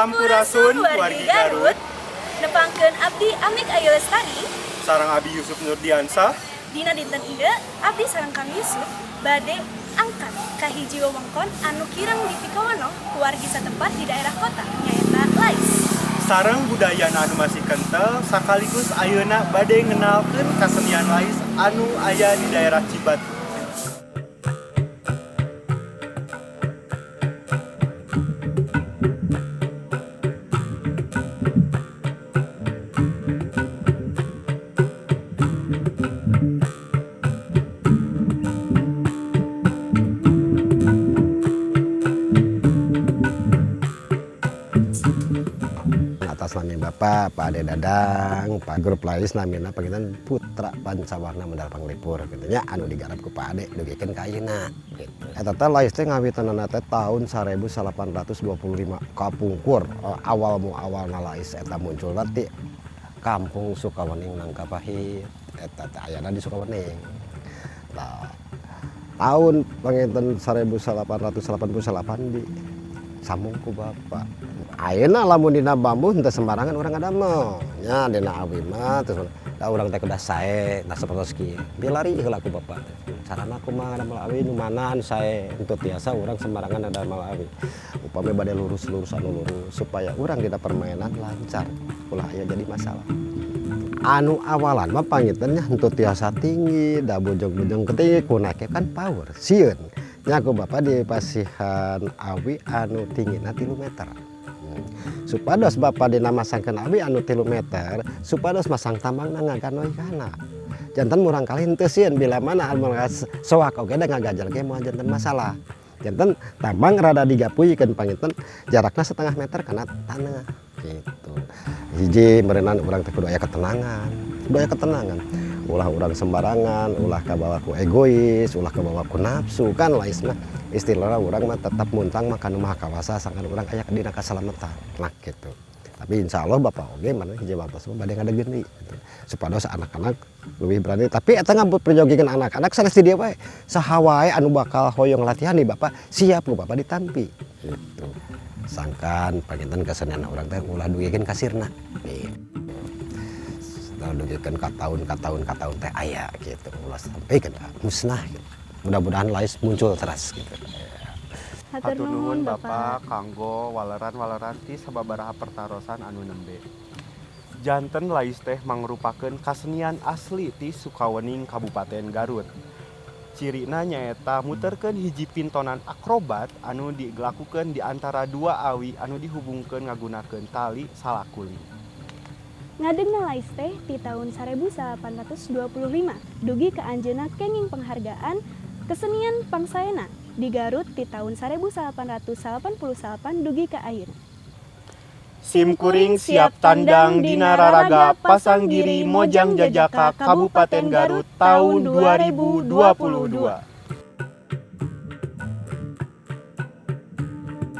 Sampurasun wargi Garut, nepangkeun abdi Amik Ayu Lestari, sareng Abi Yusuf Nurdiansah. dina dinten ieu abdi sareng Kang Yusuf bade angkat ka hiji wewengkon anu kirang dipikawono ku wargi satempat di daerah kota nyaeta Lais. Sareng budayana anu masih kental sakaligus ayeuna bade ngenalkeun kasenian Lais anu aya di daerah Cibatu. Atas nama Bapak, Pak Ade Dadang, Pak Grup Lais namina pangitan Putra Pancawarna Medal Panglipur gitu nya anu digarap ku Pak Ade dugikeun ka ayeuna gitu. Eta teh Lais teh ngawitanana teh tahun 1825 kapungkur awalna Lais eta munculna ti Kampung Sukawening Nangkapahit eta teh ayana di Sukawening. Nah, tahun panginten 1888 di sambung ku Bapak. Ayeuna lamun dina bambu henteu sembarangan urang ngadamel. Nya dina awi mah terus da urang teh kedah sae, da sapertos kieu. Dilari heula ku Bapak teh. Carana kumaha ngadamel awi nu mana anu sae henteu tiasa urang sembarangan ngadamel awi. Upami bade lurus-lurus anu lurus supaya urang dina permainan lancar. Ulah aya jadi masalah. Anu awalan mah pangintennya henteu tiasa tinggi, da bojong-bojong ketinggi kunake kan power, sieun. Nya ku Bapak di pasihan awi anu tinggina 3 meter. Supados Bapak dina masangkeun awi anu 3 meter, supados masang tambangna ngaganoikana. Janten murang kali henteu sieun bila mana anu soak oge da ngagajal ge moal janten masalah. Janten tambang rada digapuyikeun panginten jarakna 1/2 meter kana taneuh gitu. Hiji meureunna urang teh kudu aya ketenangan. Ulah urang sembarangan, ulah kabawa ku egois, ulah kabawa ku nafsu kan Lais mah istilahna urang mah tetap muntang mah kanu maha kawasa sangan urang aya dina kasalamatan nah gitu. Tapi insyaallah Bapak oge mana hiji batos mah bade ngadegeun deui gitu. Supados anak-anak leuwih berani tapi eta ngambut perjogikeun anak-anak sanes di dieu bae. Saha wae anu bakal hoyong latihan di Bapak siap ku Bapak ditampi gitu. Sangkan panginten kesenian urang teh ulah dugikeun ka sirna gitu. Dugikeun ka tahun teh aya gitu ulah sampai ke musnah gitu. Mudah-mudahan Lais muncul terus gitu. Hatur nuhun Bapak kanggo waleran-waleran ti sababaraha pertarosan anu nembe. Janten Lais teh mangrupakeun kasenian asli ti Sukawening Kabupaten Garut. Cirina nyaeta muterkeun hiji pintonan akrobat anu dilakukeun di antara 2 awi anu dihubungkeun ngagunakeun tali salakuli. Ngadegna Lais teh di tahun 1825 dugi ka anjeunna kenging penghargaan kesenian pangsaena di Garut di tahun 1888 dugi ka ayeuna. Simkuring siap tandang dina raraga pasang diri Mojang Jajaka Kabupaten Garut tahun 2022.